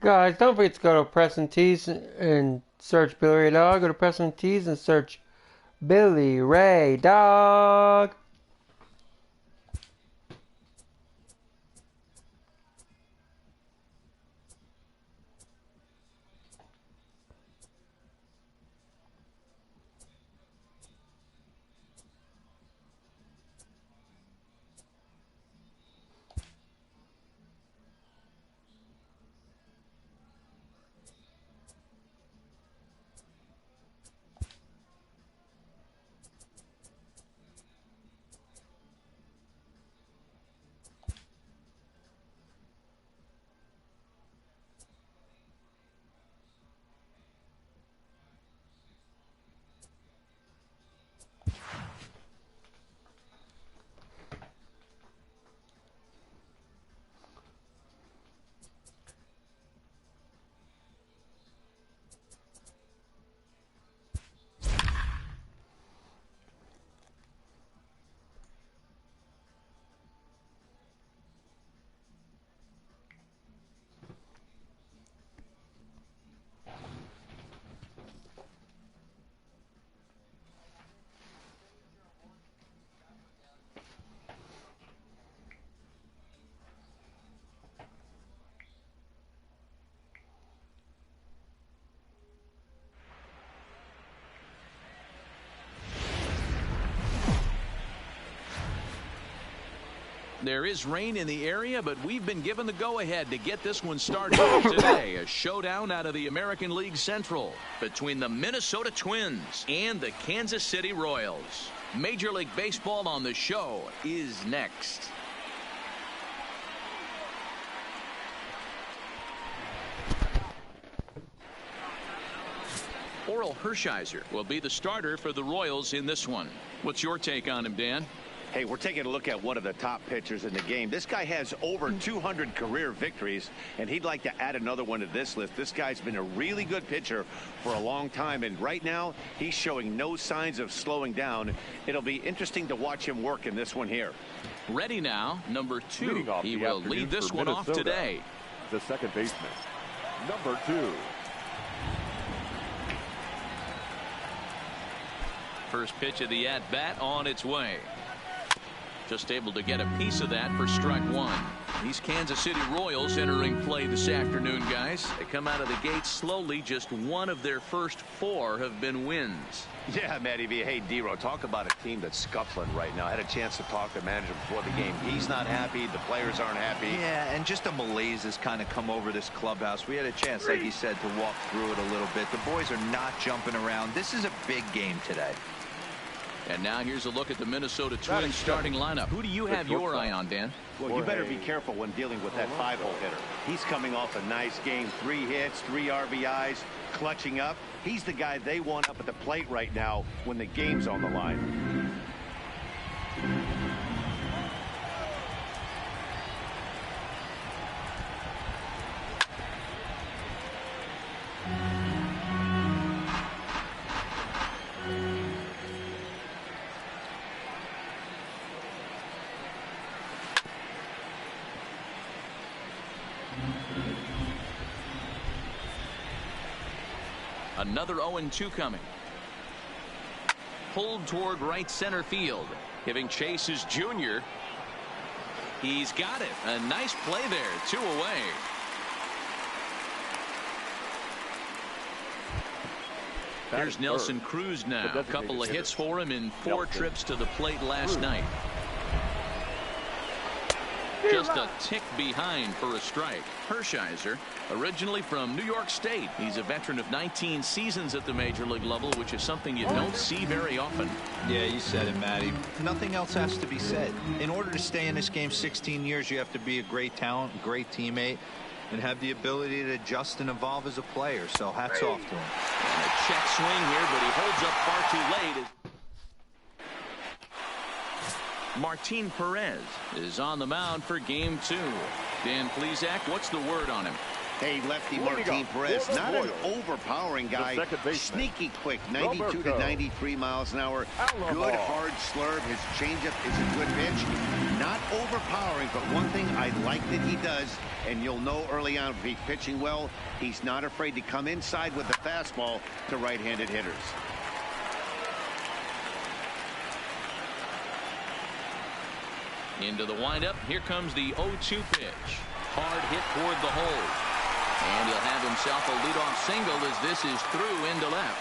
Guys, don't forget to go to Preston Tees and search Billy Ray Dog. Go to Preston Tees and search Billy Ray Dog. There is rain in the area, but we've been given the go-ahead to get this one started today. A showdown out of the American League Central between the Minnesota Twins and the Kansas City Royals. Major League Baseball on the show is next. Orel Hershiser will be the starter for the Royals in this one. What's your take on him, Dan? Hey, we're taking a look at one of the top pitchers in the game. This guy has over 200 career victories, and he'd like to add another one to this list. This guy's been a really good pitcher for a long time, and right now he's showing no signs of slowing down. It'll be interesting to watch him work in this one here. Ready now, number 2. He will lead this one off today. The second baseman, number 2. First pitch of the at-bat on its way. Just able to get a piece of that for strike one. These Kansas City Royals entering play this afternoon, guys. They come out of the gate slowly. Just one of their first 4 have been wins. Yeah, Matty V. Hey, D-Row, talk about a team that's scuffling right now. I had a chance to talk to the manager before the game. He's not happy. The players aren't happy. Yeah, and just a malaise has kind of come over this clubhouse. We had a chance, like he said, to walk through it a little bit. The boys are not jumping around. This is a big game today. And now here's a look at the Minnesota Twins starting lineup. Who do you have your eye on, Dan? Well, you better be careful when dealing with that 5-hole hitter. He's coming off a nice game. 3 hits, 3 RBIs, clutching up. He's the guy they want up at the plate right now when the game's on the line. Another 0-2 coming. Pulled toward right center field. Giving chase is Junior. He's got it. A nice play there. 2 away. Here's Nelson Cruz now. A couple of hits for him in 4 trips to the plate last night. Just a tick behind for a strike. Hershiser, originally from New York State. He's a veteran of 19 seasons at the major league level, which is something you don't see very often. Yeah, you said it, Matty. Nothing else has to be said. In order to stay in this game 16 years, you have to be a great talent, a great teammate, and have the ability to adjust and evolve as a player. So hats off to him. And a check swing here, but he holds up far too late. Martin Perez is on the mound for game 2. Dan Plesac, what's the word on him? Hey, lefty Martin Perez, not an overpowering guy, sneaky quick, 92 to 93 miles an hour. Good hard slurve. His changeup is a good pitch. Not overpowering, but one thing I like that he does, and you'll know early on if he's pitching well, he's not afraid to come inside with the fastball to right-handed hitters. Into the windup. Here comes the 0-2 pitch. Hard hit toward the hole. And he'll have himself a leadoff single as this is through into left.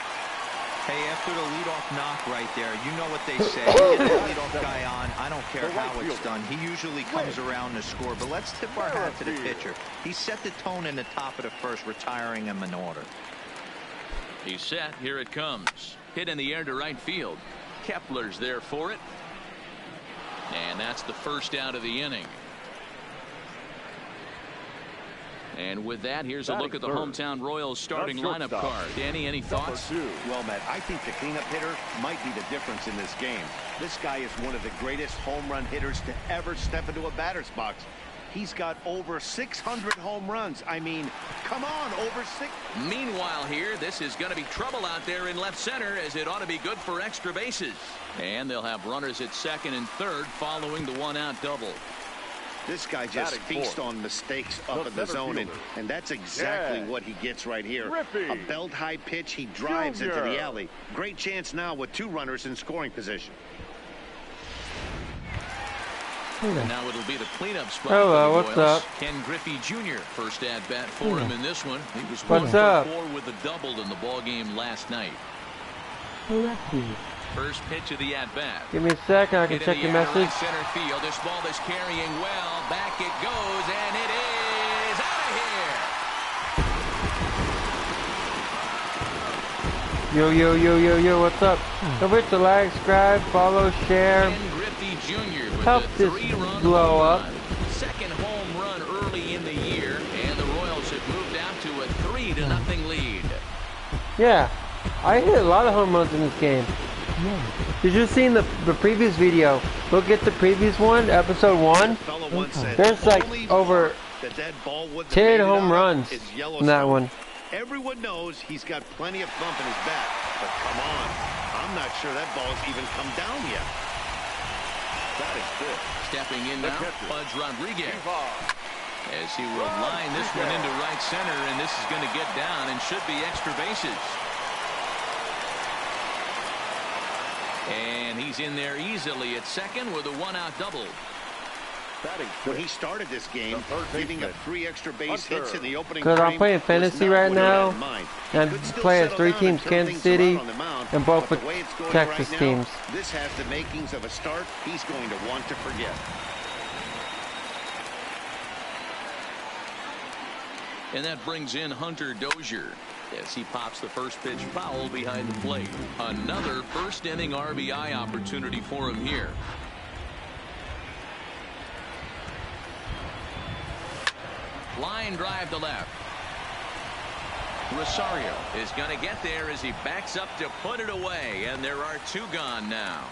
Hey, after the leadoff knock right there, you know what they say. You get that leadoff guy on, I don't care how it's done. He usually comes around to score. But let's tip our hat to the pitcher. He set the tone in the top of the first, retiring him in order. He's set. Here it comes. Hit in the air to right field. Kepler's there for it. And that's the first out of the inning. And with that, here's a look at the hometown Royals starting lineup card. Danny, any thoughts? Well, Matt, I think the cleanup hitter might be the difference in this game. This guy is one of the greatest home run hitters to ever step into a batter's box. He's got over 600 home runs. I mean, come on, over 6. Meanwhile here, this is going to be trouble out there in left center, as it ought to be good for extra bases. And they'll have runners at second and third following the one-out double. This guy just feasts on mistakes up in the zone, and that's exactly what he gets right here. A belt-high pitch, he drives into the alley. Great chance now with two runners in scoring position. And now it'll be the cleanup spot. Hello, for the what's Royals. up? Ken Griffey Jr. first at bat for him in this one. He was What's 1 up? for 4 with a double in the ball game last night. First pitch of the at bat. Give me a second, I can check your message. Center field. This ball is carrying well. Back it goes, and it is out of here. Yo, what's up? Don't forget to like, subscribe, follow, share. Ken Griffey Jr. with Help a this 3-run blow home up. run. Second home run early in the year, and the Royals have moved out to a 3-0 lead. Yeah, I hit a lot of home runs in this game. Did you see the previous video? Look at the previous one, episode 1. There's like over 10 home runs in that one. Everyone knows he's got plenty of thump in his bat, but come on, I'm not sure that ball's even come down yet. That is good. Stepping in now, Pudge Rodriguez. As he will line this one into right center, and this is going to get down and should be extra bases. And he's in there easily at second with a one-out double. When he started this game, giving up 3 extra base hits in the opening Because I'm frame playing was fantasy not right what he had now, in mind. and He could still play as settle 3 down teams, and turn Kansas things City, around on the mound, and both but the way it's going Texas right now, teams. this has the makings of a start he's going to want to forget. And that brings in Hunter Dozier as he pops the first pitch foul behind the plate. Another first inning RBI opportunity for him here. Line drive to left. Rosario is going to get there as he backs up to put it away, and there are 2 gone now.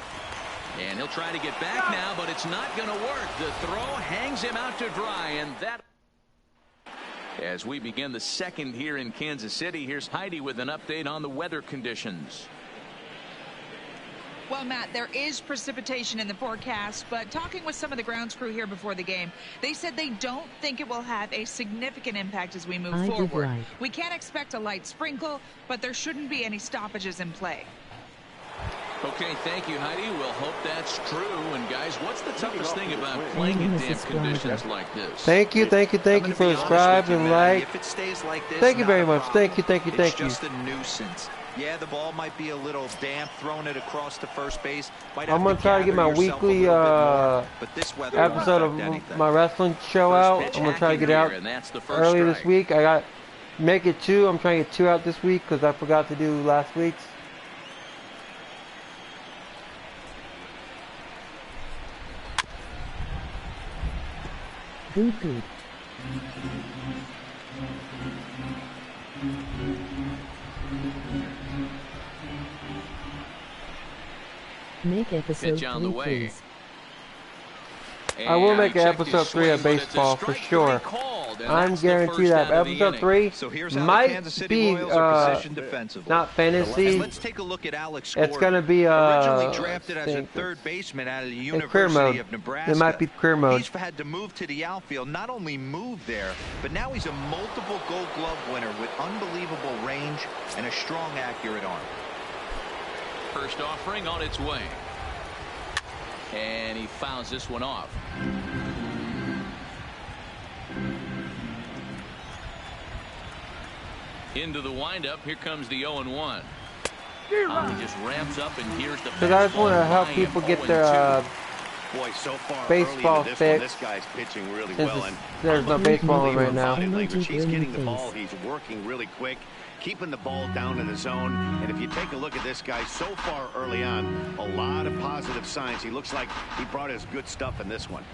And he'll try to get back now, but it's not going to work. The throw hangs him out to dry, and that... As we begin the second here in Kansas City, here's Heidi with an update on the weather conditions. Well, Matt, there is precipitation in the forecast, but talking with some of the grounds crew here before the game, they said they don't think it will have a significant impact as we move forward. We can't expect a light sprinkle, but there shouldn't be any stoppages in play. Okay, thank you, Heidi. We'll hope that's true. And guys, what's the toughest thing about playing in damp conditions like this? Thank you for subscribing and like. If it stays like this, Thank you very not a much. problem. Thank you. It's just a nuisance. Yeah, the ball might be a little damp, throwing it across the first base. I'm going to try to get my weekly episode of my wrestling show out. I'm going to try to get it out early this week. I got make it 2. I'm trying to get 2 out this week because I forgot to do last week's. Bluetooth. Make episode Pitch on the 3, way. please. I will make an episode 3 of baseball for sure. I'm guaranteed that episode 3 might be not fantasy. Let's take a look at Alex It's gonna be originally drafted as a third baseman out of the University of Nebraska. It might be career mode. He's had to move to the outfield. Not only move there, but now he's a multiple Gold Glove winner with unbelievable range and a strong, accurate arm. First offering on its way. And he fouls this one off. Into the windup. Here comes the 0-1. He just ramps up, and here's the. Because I just want to help people get their so far baseball fix. This guy's pitching really well, and there's no baseball right now. He's getting the ball. He's working really quick, keeping the ball down in the zone. And if you take a look at this guy so far early on, a lot of positive signs. He looks like he brought his good stuff in this one.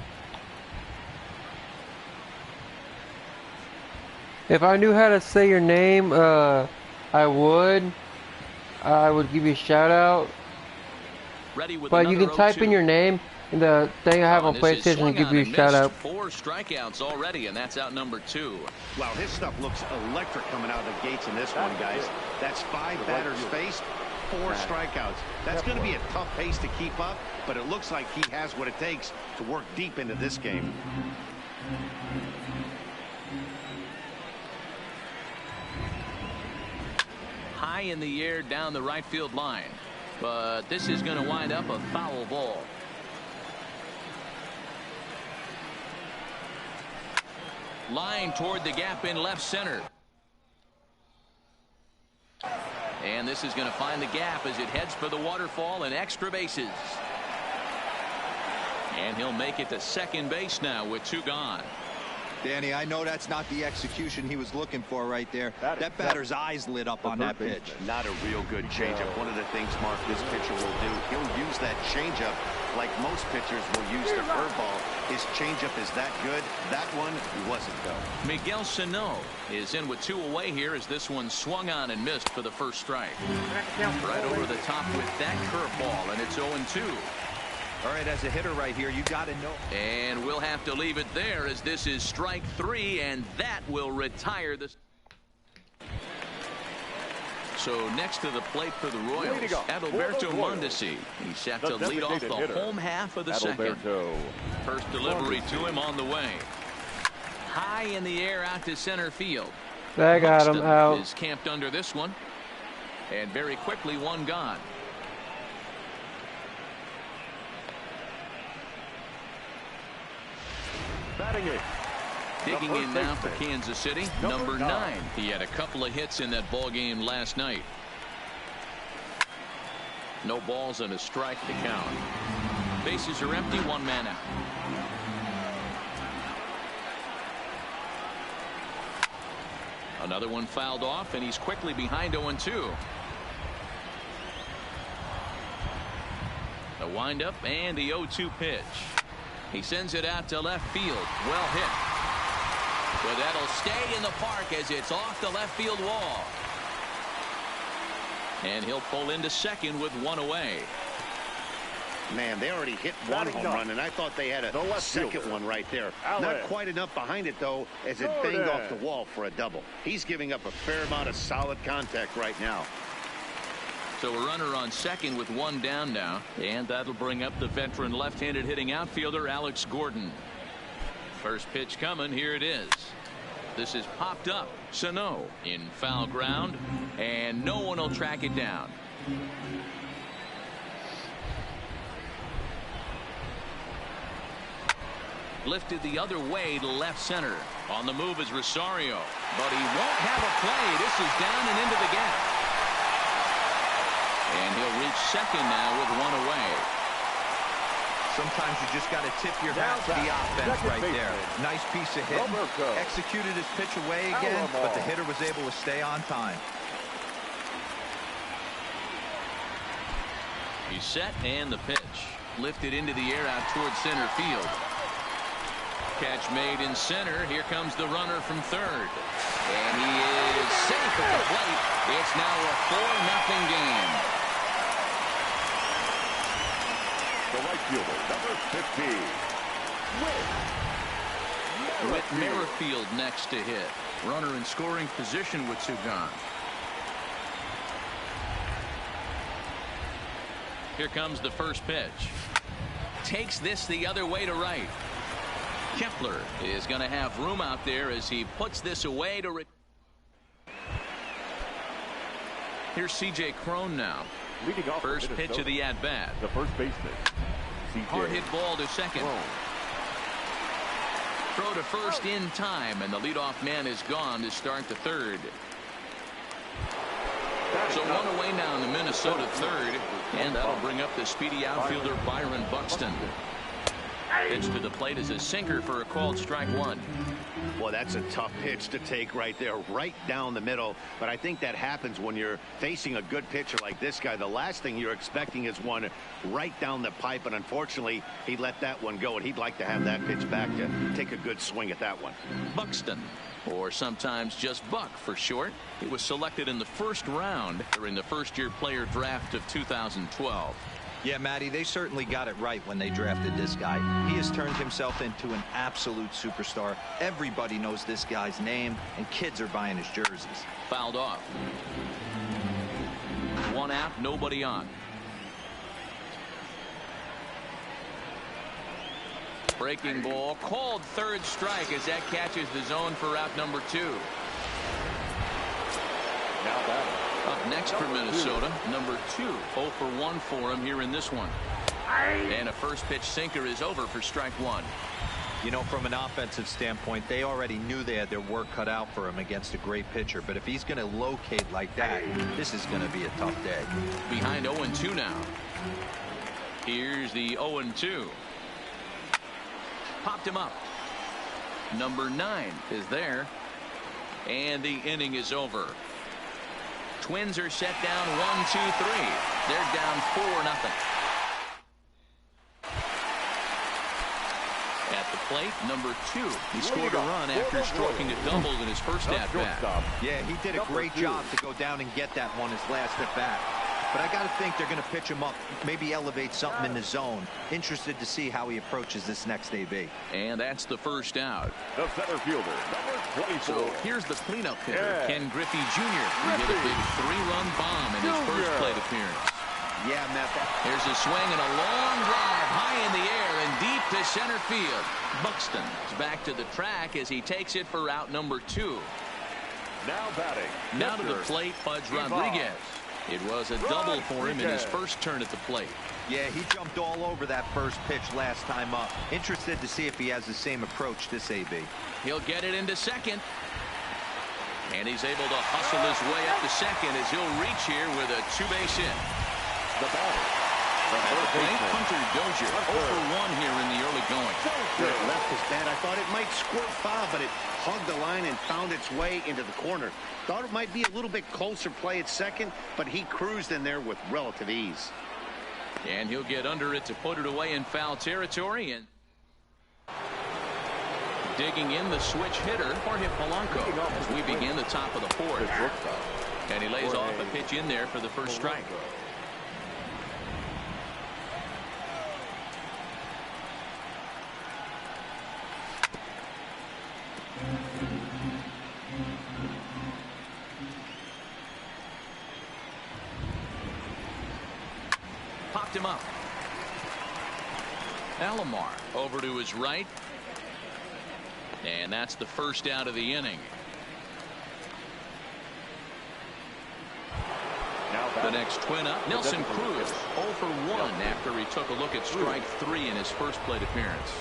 If I knew how to say your name, I would give you a shout out. But you can type in your name in the thing I have on PlayStation and give you a shout out. 4 strikeouts already, and that's out number 2. Wow, his stuff looks electric coming out of the gates in this one, guys. That's 5 batters faced, 4 strikeouts. That's going to be a tough pace to keep up, but it looks like he has what it takes to work deep into this game. High in the air down the right field line, but this is going to wind up a foul ball. Line toward the gap in left center, and this is going to find the gap as it heads for the waterfall and extra bases, and he'll make it to second base now with 2 gone. Danny, I know that's not the execution he was looking for right there. That batter's eyes lit up on that pitch. Not a real good changeup. One of the things, Mark, this pitcher will do, he'll use that changeup like most pitchers will use the curveball. His changeup is that good. That one wasn't, though. Miguel Sano is in with 2 away here as this one swung on and missed for the first strike. Right over the top with that curveball, and it's 0-2. All right, as a hitter right here, you got to know. And we'll have to leave it there as this is strike 3, and that will retire this. So next to the plate for the Royals, Adalberto Mondesi. He's set to lead off the home half of the second. First delivery to him on the way. High in the air out to center field. That got him out. Is camped under this one. And very quickly, 1 gone. Digging in now for Kansas City, number 9. He had a couple of hits in that ball game last night. No balls and a strike to count. Bases are empty, 1 man out. Another one fouled off, and he's quickly behind 0-2. The windup and the 0-2 pitch. He sends it out to left field. Well hit. But that'll stay in the park as it's off the left field wall. And he'll pull into second with 1 away. Man, they already hit 1 home run, and I thought they had a second one right there. Not quite enough behind it, though, as it banged off the wall for a double. He's giving up a fair amount of solid contact right now. So a runner on second with 1 down now, and that'll bring up the veteran left-handed hitting outfielder Alex Gordon. First pitch coming. Here it is. This is popped up. Sano in foul ground, and no one will track it down. Lifted the other way to left center. On the move is Rosario, but he won't have a play. This is down and into the gap. And he'll reach second now with 1 away. Sometimes you just got to tip your hat to the offense right there. Nice piece of hit. Executed his pitch away again, but the hitter was able to stay on time. He's set, and the pitch. Lifted into the air out towards center field. Catch made in center. Here comes the runner from third. And he is safe at the plate. It's now a 4-0 game. The right fielder, number 15. Whit Merrifield next to hit. Runner in scoring position with two gone. Here comes the first pitch. Takes this the other way to right. Kepler is going to have room out there as he puts this away to. Here's C.J. Cron now. First pitch of the at-bat. The first baseman. Hard hit ball to second. Throw to first in time, and the leadoff man is gone to start the third. So one away now in the Minnesota third, and that'll bring up the speedy outfielder Byron Buxton. Pitch to the plate is a sinker for a called strike one. Well, that's a tough pitch to take right there, right down the middle. But I think that happens when you're facing a good pitcher like this guy. The last thing you're expecting is one right down the pipe, and unfortunately, he let that one go, and he'd like to have that pitch back to take a good swing at that one. Buxton, or sometimes just Buck for short. He was selected in the first round during the first-year player draft of 2012. Yeah, Matty, they certainly got it right when they drafted this guy. He has turned himself into an absolute superstar. Everybody knows this guy's name, and kids are buying his jerseys. Fouled off. One out, nobody on. Breaking ball, called third strike as that catches the zone for out number two. Now batting. Up next for Minnesota, number 2. 0 for 1 for him here in this one. And a first pitch sinker is over for strike one. You know, from an offensive standpoint, they already knew they had their work cut out for him against a great pitcher. But if he's going to locate like that, this is going to be a tough day. Behind 0-2 now. Here's the 0-2. Popped him up. Number 9 is there. And the inning is over. Twins are set down 1-2-3. They're down 4-0. At the plate, number 2. He scored a run after stroking a double in his first at bat. Yeah, he did a great job to go down and get that one his last at bat. But I got to think they're going to pitch him up, maybe elevate something in the zone. Interested to see how he approaches this next AB. And that's the first out. The center fielder, number 24. So here's the cleanup hitter, Ken Griffey Jr. He hit a big 3-run bomb in his first plate appearance. Yeah, Matt. Here's a swing and a long drive high in the air and deep to center field. Buxton is back to the track as he takes it for out number 2. Now batting. Now to the plate, Pudge Rodriguez. It was a double for him in his first turn at the plate. Yeah, he jumped all over that first pitch last time up. Interested to see if he has the same approach this AB. He'll get it into second. And he's able to hustle his way up to second as he'll reach here with a 2-base hit. The batter. At the plate, Hunter Dozier 0 for 1 here in the early going. Where it left his bat, I thought it might squirt foul, but it hugged the line and found its way into the corner. Thought it might be a little bit closer play at second, but he cruised in there with relative ease. And he'll get under it to put it away in foul territory. And digging in the switch hitter, Jorge Polanco, as we begin the top of the fourth. And he lays off a pitch in there for the first strike. Popped him up. Alomar over to his right. And that's the first out of the inning. The next twin up, Nelson Cruz 0 for 1 after he took a look at strike 3 in his first plate appearance.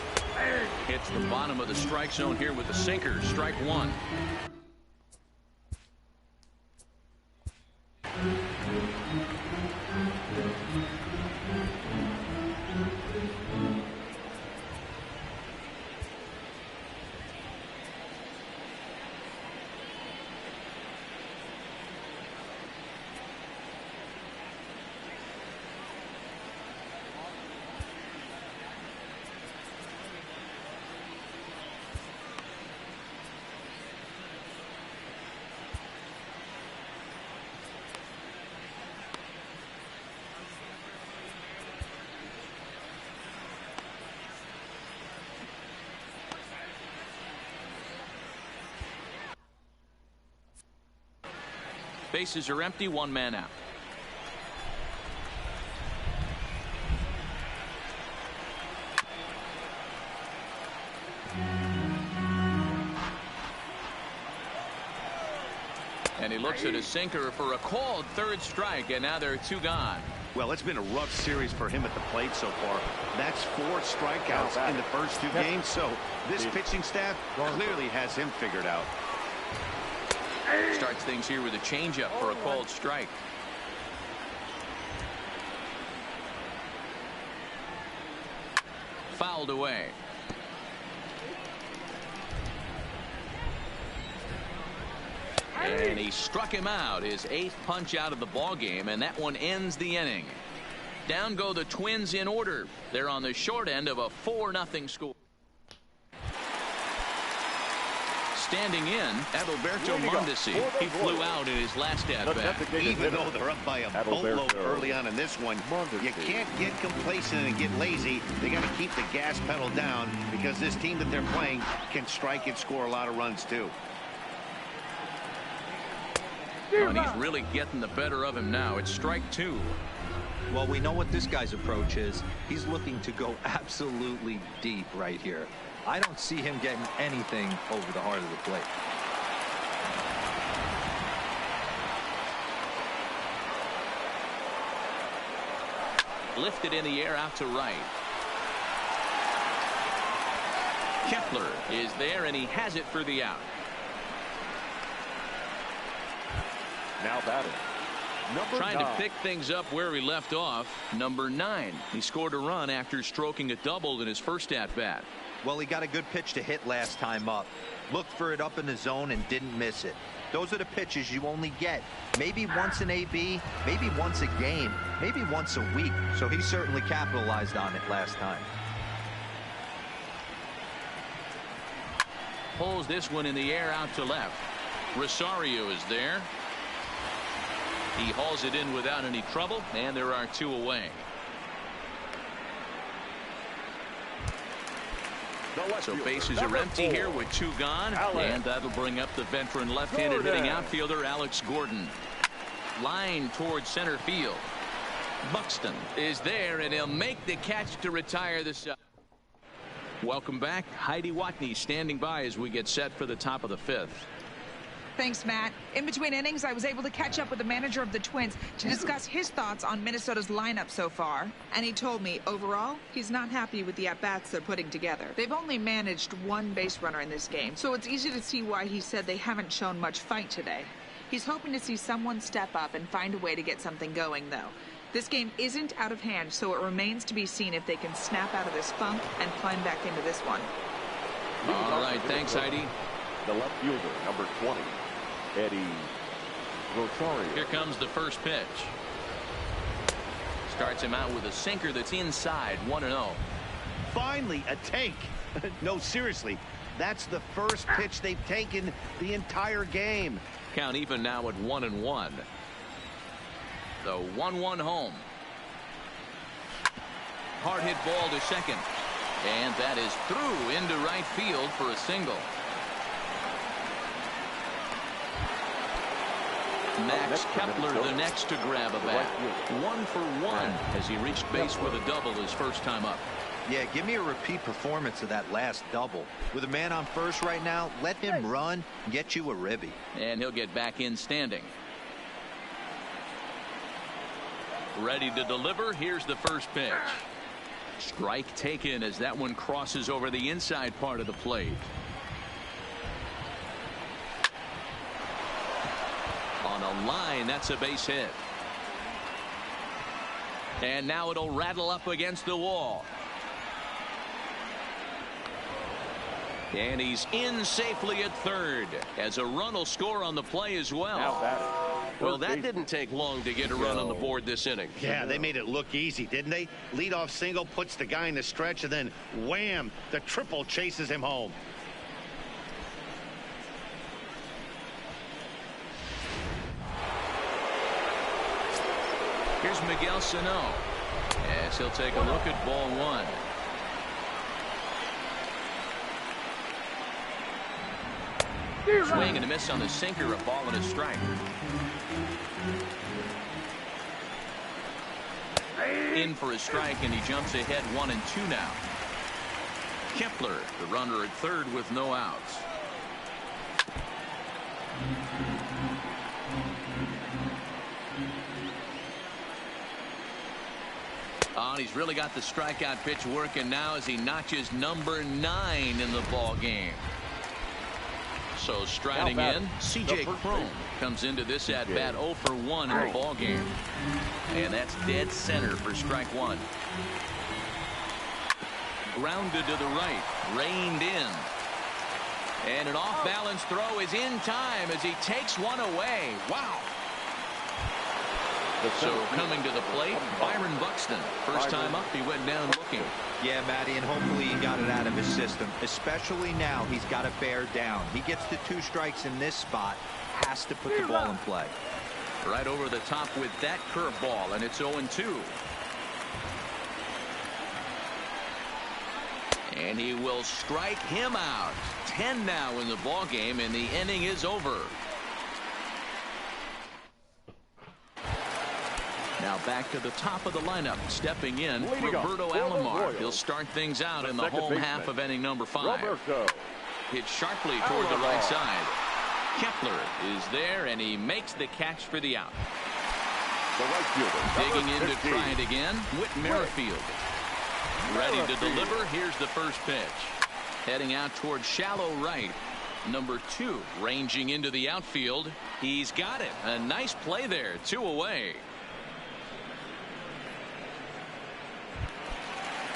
Hits the bottom of the strike zone here with the sinker, strike 1. Bases are empty, one man out. And he looks at his sinker for a called third strike, and now there are 2 gone. Well, it's been a rough series for him at the plate so far. That's 4 strikeouts in the first 2 games, so this pitching staff clearly has him figured out. Starts things here with a changeup for a called strike. Fouled away. And he struck him out, his 8th punch out of the ball game, and that one ends the inning. Down go the Twins in order. They're on the short end of a 4-0 score. Standing in, Adalberto Mondesi. He flew out in his last at-bat. Even though they're up by a boatload early on in this one, you can't get complacent and get lazy. They got to keep the gas pedal down because this team that they're playing can strike and score a lot of runs too. And he's really getting the better of him now. It's strike 2. Well, we know what this guy's approach is. He's looking to go absolutely deep right here. I don't see him getting anything over the heart of the plate. Lifted in the air out to right. Kepler is there, and he has it for the out. Now batting, number Trying 9. to pick things up where he left off. Number 9. He scored a run after stroking a double in his first at-bat. Well, he got a good pitch to hit last time up. Looked for it up in the zone and didn't miss it. Those are the pitches you only get maybe once in AB, maybe once a game, maybe once a week. So he certainly capitalized on it last time. Pulls this one in the air out to left. Rosario is there. He hauls it in without any trouble, and there are 2 away. So bases are empty here with 2 gone, and that'll bring up the veteran left-handed hitting outfielder Alex Gordon. Line towards center field. Buxton is there, and he'll make the catch to retire this. Welcome back. Heidi Watney standing by as we get set for the top of the 5th. Thanks, Matt. In between innings, I was able to catch up with the manager of the Twins to discuss his thoughts on Minnesota's lineup so far. And he told me, overall, he's not happy with the at-bats they're putting together. They've only managed 1 base runner in this game, so it's easy to see why he said they haven't shown much fight today. He's hoping to see someone step up and find a way to get something going, though. This game isn't out of hand, so it remains to be seen if they can snap out of this funk and climb back into this one. All right, thanks, Heidi. The left fielder, number 20. Eddie Rosario. Here comes the first pitch. Starts him out with a sinker that's inside, 1-0. Finally a take. No, seriously, that's the first pitch they've taken the entire game. Count even now at 1-1. The 1-1 home. Hard hit ball to second, and that is through into right field for a single. Max Kepler the next to grab a bat. 1 for 1 as he reached base with a double his first time up. Yeah, give me a repeat performance of that last double. With a man on first right now, let him run and get you a ribby. And he'll get back in standing. Ready to deliver. Here's the first pitch. Strike taken as that one crosses over the inside part of the plate. On a line, that's a base hit. And now it'll rattle up against the wall. And he's in safely at third as a run will score on the play as well. Well, that didn't take long to get a run on the board this inning. Yeah, they made it look easy, didn't they? Leadoff single puts the guy in the stretch, and then wham, the triple chases him home. Here's Miguel Sano as he'll take a look at ball 1. Swing and a miss on the sinker, a ball and a strike. In for a strike, and he jumps ahead 1-2 now. Kepler, the runner at third with no outs. And he's really got the strikeout pitch working now as he notches number 9 in the ball game. So striding in, C.J. Cron comes into this at bat 0 for 1 in the ball game, and that's dead center for strike one. Grounded to the right, reined in, and an off-balance throw is in time as he takes one away. Wow. So coming to the plate, Byron Buxton. First time up, he went down looking. Yeah, Matty, and hopefully he got it out of his system. Especially now, he's got to bear down. He gets the 2 strikes in this spot, has to put the ball in play. Right over the top with that curveball, and it's 0-2. And he will strike him out. 10 now in the ball game, and the inning is over. Now back to the top of the lineup, stepping in, Roberto Alomar. He'll start things out in the home half of inning number 5. Hit sharply toward the right side. Kepler is there, and he makes the catch for the out. Digging in to try it again, Whit Merrifield. Ready to deliver. Here's the first pitch. Heading out toward shallow right. Number 2 ranging into the outfield. He's got it. A nice play there. 2 away.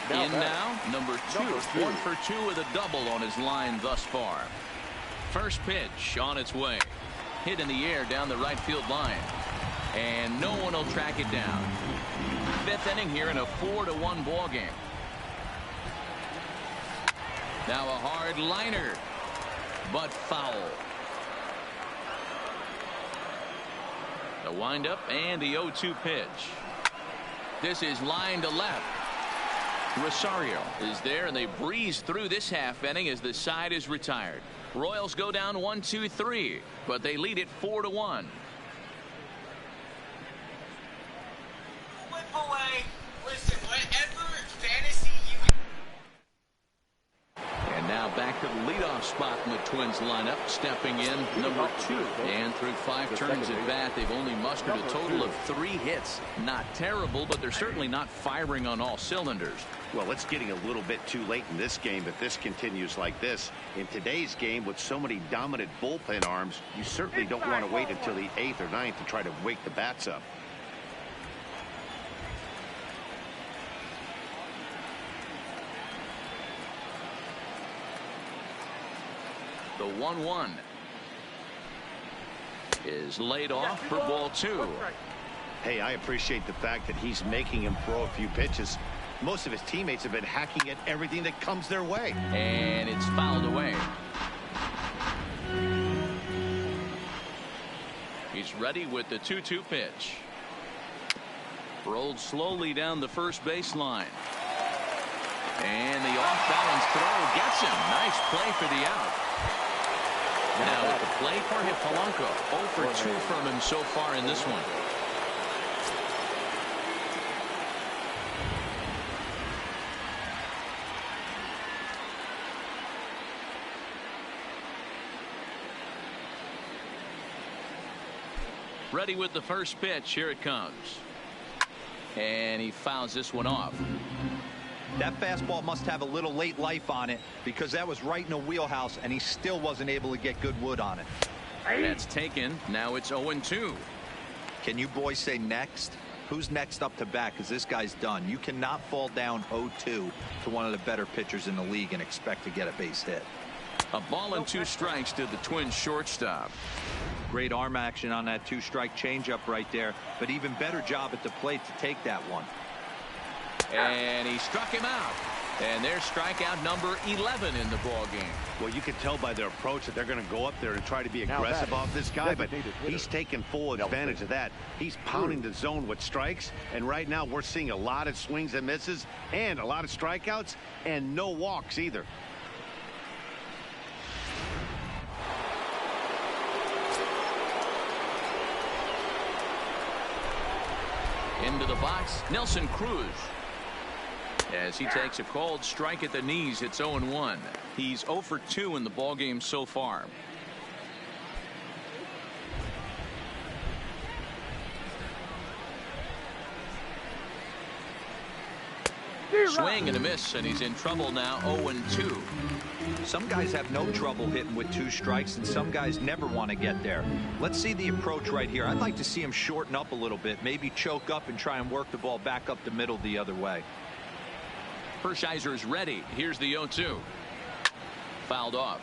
In now, number 2, 1 for 2 with a double on his line thus far. First pitch on its way. Hit in the air down the right field line. And no one will track it down. 5th inning here in a 4-1 ball game. Now a hard liner, but foul. The windup and the 0-2 pitch. This is line to left. Rosario is there, and they breeze through this half inning as the side is retired. Royals go down 1-2-3, but they lead it 4-1. Flip away. Listen, whatever fantasy you. And now back to the leadoff spot in the Twins lineup, stepping in number 2. And through 5 turns at bat, they've only mustered a total of 3 hits. Not terrible, but they're certainly not firing on all cylinders. Well, it's getting a little bit too late in this game if this continues like this. In today's game, with so many dominant bullpen arms, you certainly don't want to wait until the 8th or 9th to try to wake the bats up. The 1-1 is laid off for ball 2. Hey, I appreciate the fact that he's making him throw a few pitches. Most of his teammates have been hacking at everything that comes their way. And it's fouled away. He's ready with the 2-2 pitch. Rolled slowly down the first baseline. And the off-balance throw gets him. Nice play for the out. Now at the plate, Jorge Polanco. 0 for 2 from him so far in this one. Ready with the first pitch. Here it comes. And he fouls this one off. That fastball must have a little late life on it, because that was right in the wheelhouse, and he still wasn't able to get good wood on it. That's taken. Now it's 0-2. Can you boys say next? Who's next up to bat? Because this guy's done. You cannot fall down 0-2 to one of the better pitchers in the league and expect to get a base hit. A ball and 2 strikes to the Twins shortstop. Great arm action on that 2-strike changeup right there, but even better job at the plate to take that one. And he struck him out. And there's strikeout number 11 in the ball game. Well, you can tell by their approach that they're going to go up there and try to be aggressive off this guy, but he's taking full advantage of that. He's pounding the zone with strikes, and right now we're seeing a lot of swings and misses and a lot of strikeouts and no walks either. Into the box, Nelson Cruz. As he takes a called strike at the knees, it's 0-1. He's 0 for 2 in the ballgame so far. Swing and a miss, and he's in trouble now, 0-2. Some guys have no trouble hitting with 2 strikes, and some guys never want to get there. Let's see the approach right here. I'd like to see him shorten up a little bit, maybe choke up and try and work the ball back up the middle the other way. Hershiser's ready. Here's the 0-2. Fouled off.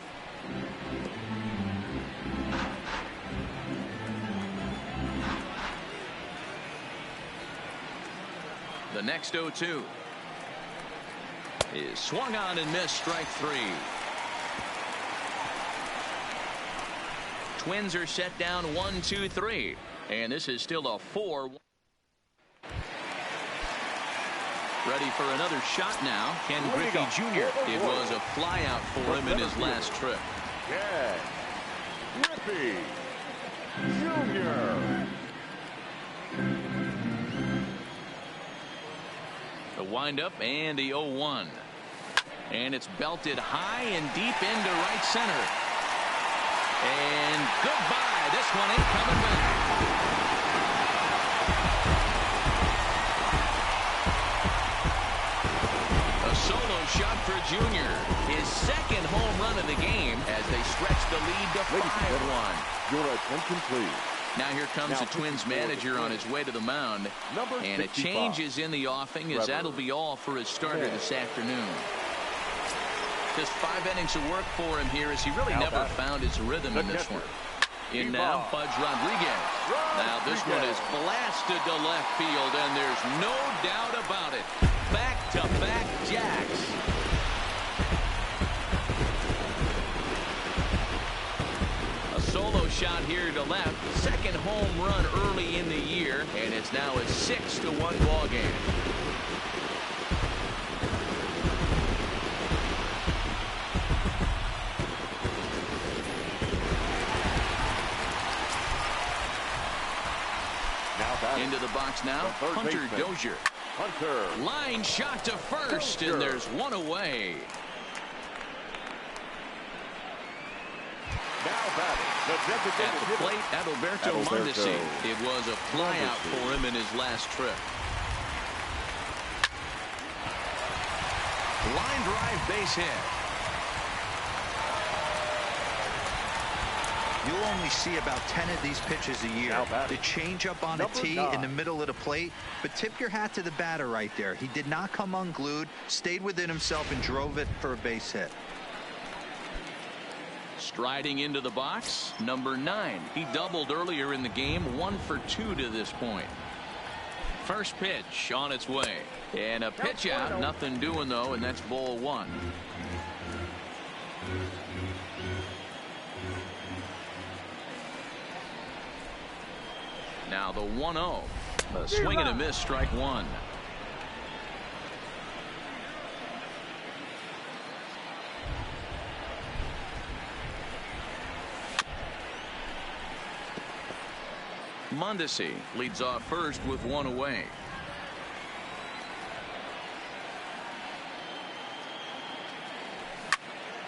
The next 0-2 is swung on and missed, strike 3. Twins are set down 1-2-3, and this is still a 4. Ready for another shot now. Ken Griffey Jr. It was a flyout for him in his last trip. Ken Griffey Jr. The windup and the 0-1. And it's belted high and deep into right center. And goodbye. This one ain't coming back. A solo shot for Jr. His second home run of the game as they stretch the lead to 5-1. Your attention, please. Now here comes the Twins manager on his way to the mound. And a change is in the offing as that'll be all for his starter this afternoon. Just 5 innings of work for him here as he really never found his rhythm in this one. In now, Pudge Rodriguez. Now this one is blasted to left field, and there's no doubt about it. Back-to-back jacks. A solo shot here to left. Second home run early in the year, and it's now a 6-1 ball game. Into the box now, Hunter Dozier. Hunter. Line shot to first, and there's one away. Now batting, the at the plate, Adalberto Mondesi. It was a flyout for him in his last trip. Line drive base hit. You'll only see about 10 of these pitches a year. The changeup on a tee in the middle of the plate. But tip your hat to the batter right there. He did not come unglued, stayed within himself, and drove it for a base hit. Striding into the box, number 9. He doubled earlier in the game, 1 for 2 to this point. First pitch on its way. And a pitch out, nothing doing though, and that's ball 1. Now the 1-0. A swing and a miss, strike 1. Mondesi leads off first with 1 away.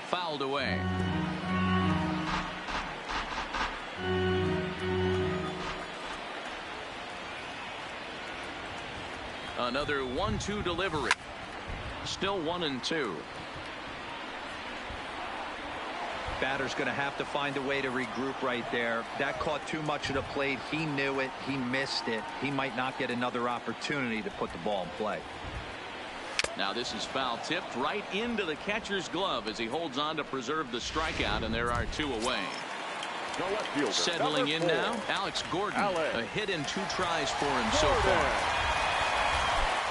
Fouled away. Another 1-2 delivery. Still 1-2. Batter's going to have to find a way to regroup right there. That caught too much of the plate. He knew it. He missed it. He might not get another opportunity to put the ball in play. Now this is foul tipped right into the catcher's glove as he holds on to preserve the strikeout, and there are 2 away. Settling in now, Alex Gordon. A hit in 2 tries for him so far.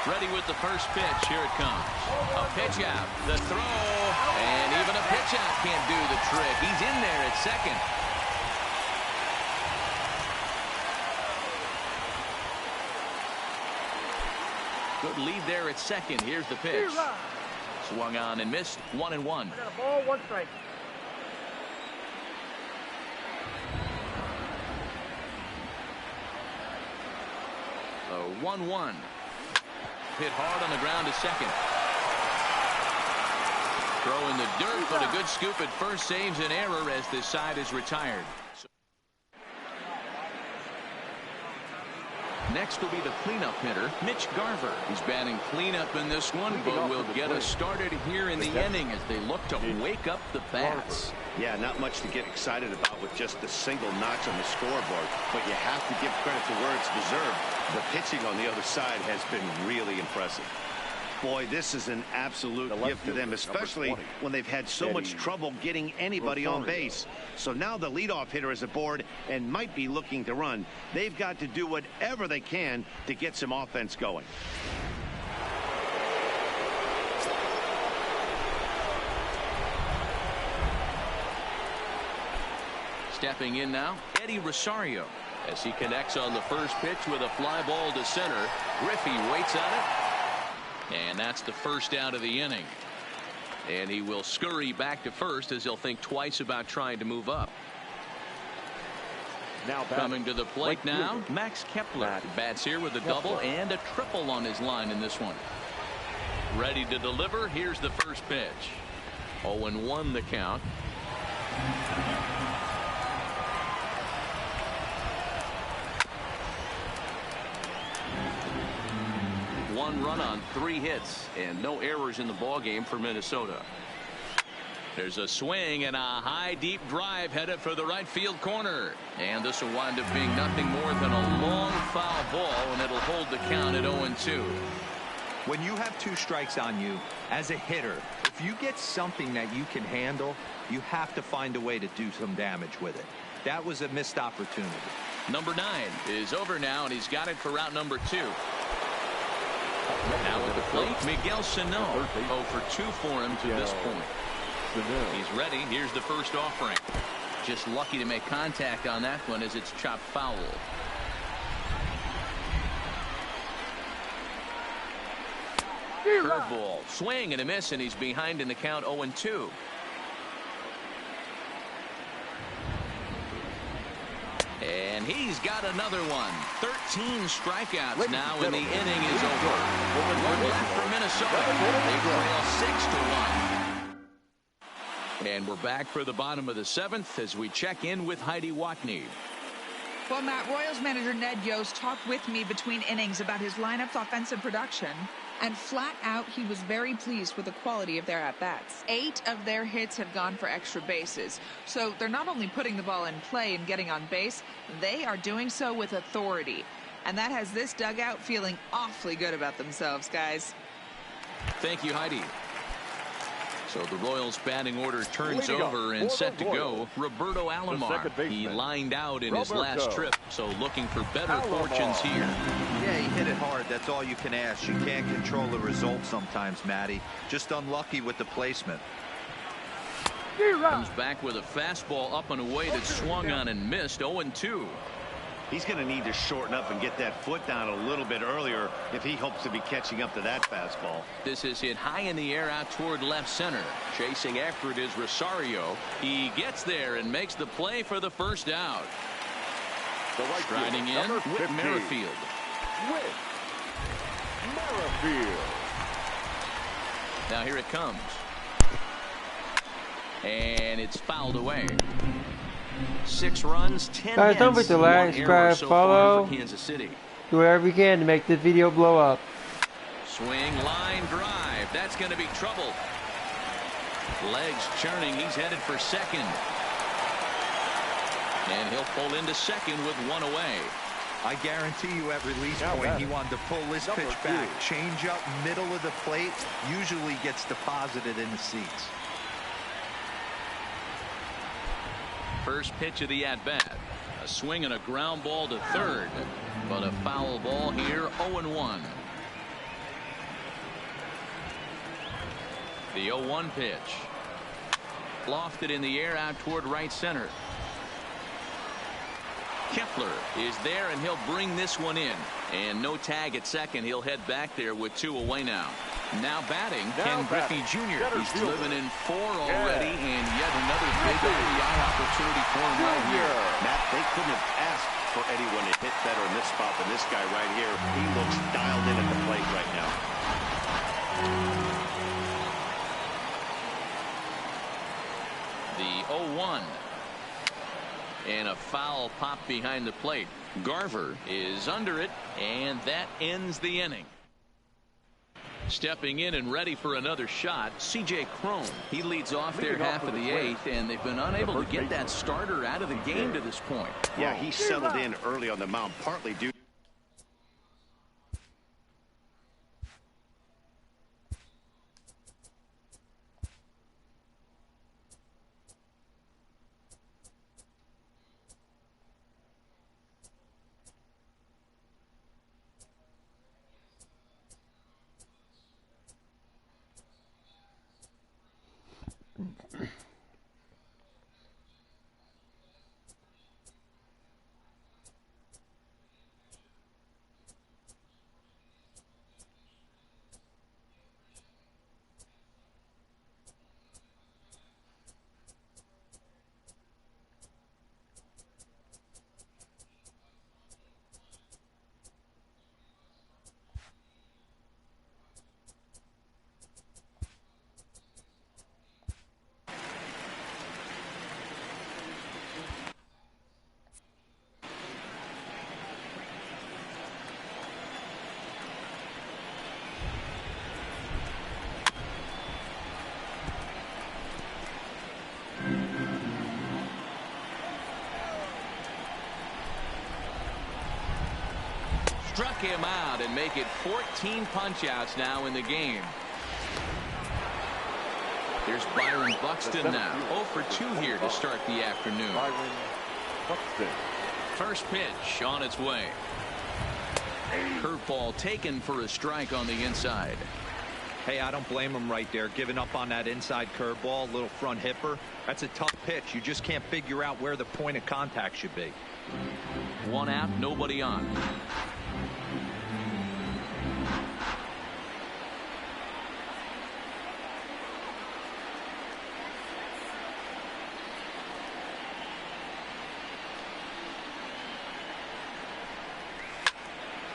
Ready with the first pitch. Here it comes. A pitch out. The throw. And even a pitch out can't do the trick. He's in there at second. Good lead there at second. Here's the pitch. Swung on and missed. 1-1. Got a ball, 1 strike. The 1-1. Hit hard on the ground to second. Throw in the dirt, but a good scoop at first saves an error as this side is retired. Next will be the cleanup hitter, Mitch Garver. He's batting cleanup in this one, but will get us started here in the inning as they look to wake up the bats. Yeah, not much to get excited about with just a single notch on the scoreboard, but you have to give credit to where it's deserved. The pitching on the other side has been really impressive. Boy, this is an absolute gift to them, especially when they've had so much trouble getting anybody on base. So now the leadoff hitter is aboard and might be looking to run. They've got to do whatever they can to get some offense going. Stepping in now, Eddie Rosario. As he connects on the first pitch with a fly ball to center. Griffey waits on it. And that's the first out of the inning. And he will scurry back to first as he'll think twice about trying to move up. Now coming to the plate now, Max Kepler. Bats here with a double and a triple on his line in this one. Ready to deliver. Here's the first pitch. 0-1 the count. One run on 3 hits and no errors in the ballgame for Minnesota. There's a swing and a high deep drive headed for the right field corner, and this will wind up being nothing more than a long foul ball, and it'll hold the count at 0-2. When you have 2 strikes on you as a hitter, if you get something that you can handle, you have to find a way to do some damage with it. That was a missed opportunity. Number 9 is over now, and he's got it for route number 2. Now at the plate, Miguel Sano. 0 for 2 for him to this point. He's ready. Here's the first offering. Just lucky to make contact on that one as it's chopped foul. Curveball, swing and a miss, and he's behind in the count 0-2. And he's got another one. 13 strikeouts now, and the inning is over. 1 left for Minnesota. They trail 6-1. And we're back for the bottom of the 7th as we check in with Heidi Watney. Well, Matt, Royals manager Ned Yost talked with me between innings about his lineup's offensive production. And flat out, he was very pleased with the quality of their at-bats. 8 of their hits have gone for extra bases. So they're not only putting the ball in play and getting on base, they are doing so with authority. And that has this dugout feeling awfully good about themselves, guys. Thank you, Heidi. So the Royals batting order turns over and set to go. Roberto Alomar. He lined out in his last trip, so looking for better fortunes here. Yeah, he hit it hard. That's all you can ask. You can't control the result sometimes, Matty. Just unlucky with the placement. Comes back with a fastball up and away that swung on and missed. 0-2. He's going to need to shorten up and get that foot down a little bit earlier if he hopes to be catching up to that fastball. This is hit high in the air out toward left center. Chasing after it is Rosario. He gets there and makes the play for the first out. Striding in, Whit Merrifield. Whit Merrifield. Now here it comes. And it's fouled away. 6 runs, 10 Guys, don't forget to like, subscribe, follow. Kansas City. Do whatever you can to make this video blow up. Swing, line, drive. That's going to be trouble. Legs churning. He's headed for second. And he'll pull into second with 1 away. I guarantee you at release point, he wanted to pull this pitch back. Change up middle of the plate. Usually gets deposited in the seats. First pitch of the at-bat. A swing and a ground ball to third. But a foul ball here, 0-1. The 0-1 pitch. Lofted in the air out toward right center. Kepler is there, and he'll bring this one in. And no tag at second. He'll head back there with 2 away now. Now batting, Ken Griffey Jr. He's driven in 4 already, and yet another big RBI opportunity for him right here. Matt, they couldn't have asked for anyone to hit better in this spot than this guy right here. He looks dialed in at the plate right now. The 0-1. And a foul pop behind the plate. Garver is under it, and that ends the inning. Stepping in and ready for another shot, C.J. Cron. He leads off their half of the eighth, and they've been unable to get that starter out of the game to this point. Yeah, he settled in early on the mound, partly due. Struck him out and make it 14 punch-outs now in the game. Here's Byron Buxton now. 0 for 2 here to start the afternoon. Byron Buxton. First pitch on its way. Curveball taken for a strike on the inside. Hey, I don't blame him right there. Giving up on that inside curveball, little front hipper. That's a tough pitch. You just can't figure out where the point of contact should be. One out, nobody on.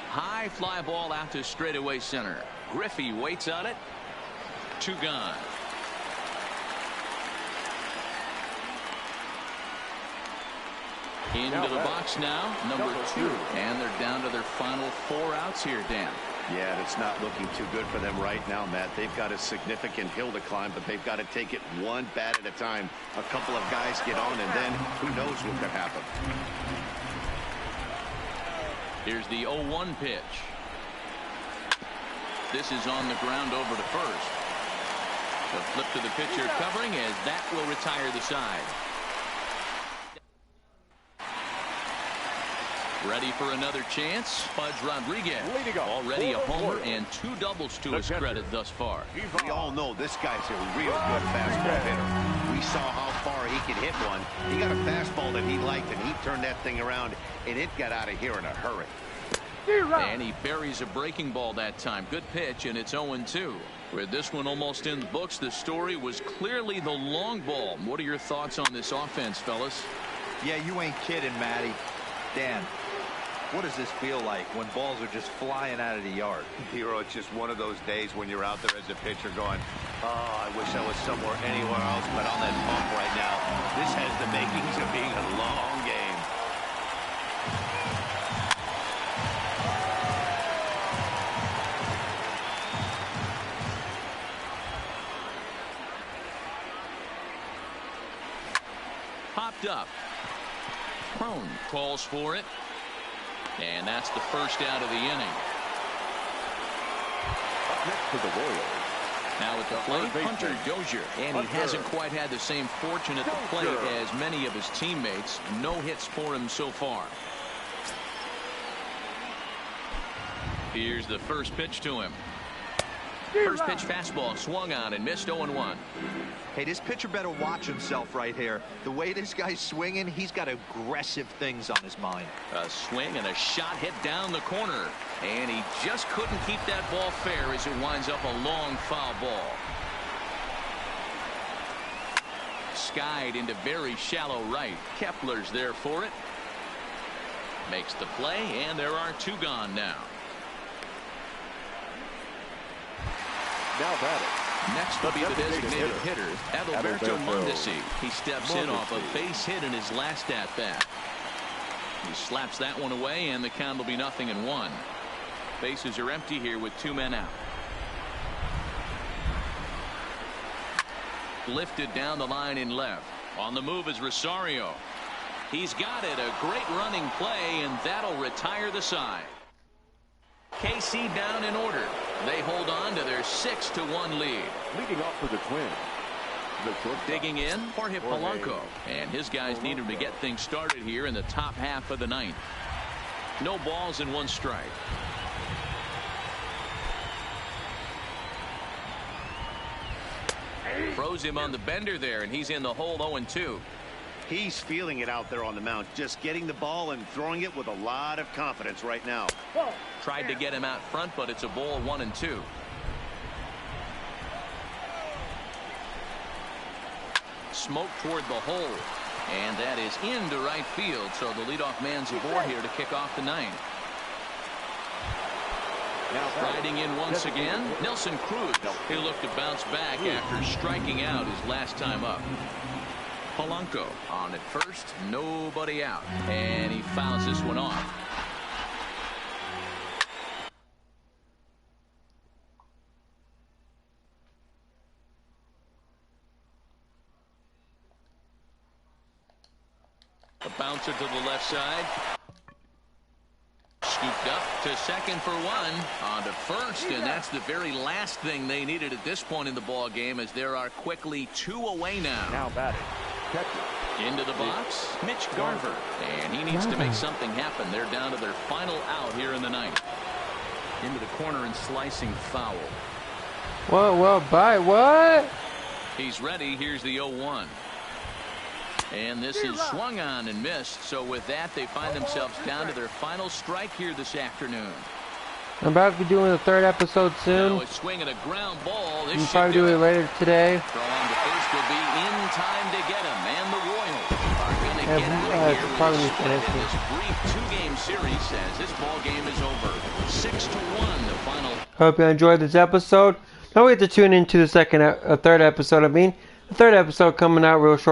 High fly ball out to straightaway center. Griffey waits on it. 2 gone. Into the box now, number 2. And they're down to their final 4 outs here, Dan. Yeah, it's not looking too good for them right now, Matt. They've got a significant hill to climb, but they've got to take it one bat at a time. A couple of guys get on, and then who knows what could happen. Here's the 0-1 pitch. This is on the ground over to first. The flip to the pitcher covering as that will retire the side. Ready for another chance. Pudge Rodriguez already a homer and 2 doubles to his credit thus far. We all know this guy's a real good fastball hitter. We saw how far he could hit one. He got a fastball that he liked, and he turned that thing around, and it got out of here in a hurry. And he buries a breaking ball that time. Good pitch, and it's 0-2. With this one almost in the books, the story was clearly the long ball. What are your thoughts on this offense, fellas? Yeah, you ain't kidding, Matty. Dan, what does this feel like when balls are just flying out of the yard? Hero, it's just one of those days when you're out there as a pitcher going, oh, I wish I was somewhere anywhere else but on that bump right now. This has the makings of being a long game. Popped up. Cron calls for it. And that's the first out of the inning. Up next to the Royals. Now at the plate, Hunter Dozier. And he hasn't quite had the same fortune at the plate as many of his teammates. No hits for him so far. Here's the first pitch to him. First pitch fastball swung on and missed 0-1. Hey, this pitcher better watch himself right here. The way this guy's swinging, he's got aggressive things on his mind. A swing and a shot hit down the corner. And he just couldn't keep that ball fair as it winds up a long foul ball. Skied into very shallow right. Kepler's there for it. Makes the play, and there are 2 gone now. Now batting. Next will be the designated hitter, Adalberto Mondesi. He steps in off a base hit in his last at-bat. He slaps that one away, and the count will be 0-1. Bases are empty here with 2 men out. Lifted down the line in left. On the move is Rosario. He's got it. A great running play, and that'll retire the side. KC down in order. They hold on to their 6-1 lead. Leading off for the Twins. Digging in, Jorge Polanco. And his guys need him to get things started here in the top half of the 9th. No balls and 1 strike. Throws him on the bender there, and he's in the hole 0-2. He's feeling it out there on the mound, just getting the ball and throwing it with a lot of confidence right now. Tried to get him out front, but it's a ball 1-2. Smoke toward the hole, and that is into right field, so the leadoff man's aboard here to kick off the 9th. Riding in once again, Nelson Cruz. He'll look to bounce back after striking out his last time up. Polanco on at first, nobody out, and he fouls this one off. A bouncer to the left side. Scooped up to second for 1. On to first, and that's the very last thing they needed at this point in the ball game, as there are quickly 2 away now. Now batting. Into the box, Mitch Garver, and he needs to make something happen. They're down to their final out here in the 9th. Into the corner and slicing foul. Whoa, bye, what? He's ready. Here's the 0-1. And this is swung on and missed. So with that, they find themselves down to their final strike here this afternoon. I'm about to be doing the 3rd episode soon. Now a swing and a ground ball. This we'll probably do it later today. Throw on to first will be in time to get him. And the Royals are going to get out of here probably with a split in this brief 2-game series as this ball game is over. 6-1 the final. Hope you enjoyed this episode. Don't forget to tune into the 3rd episode. The 3rd episode coming out real short.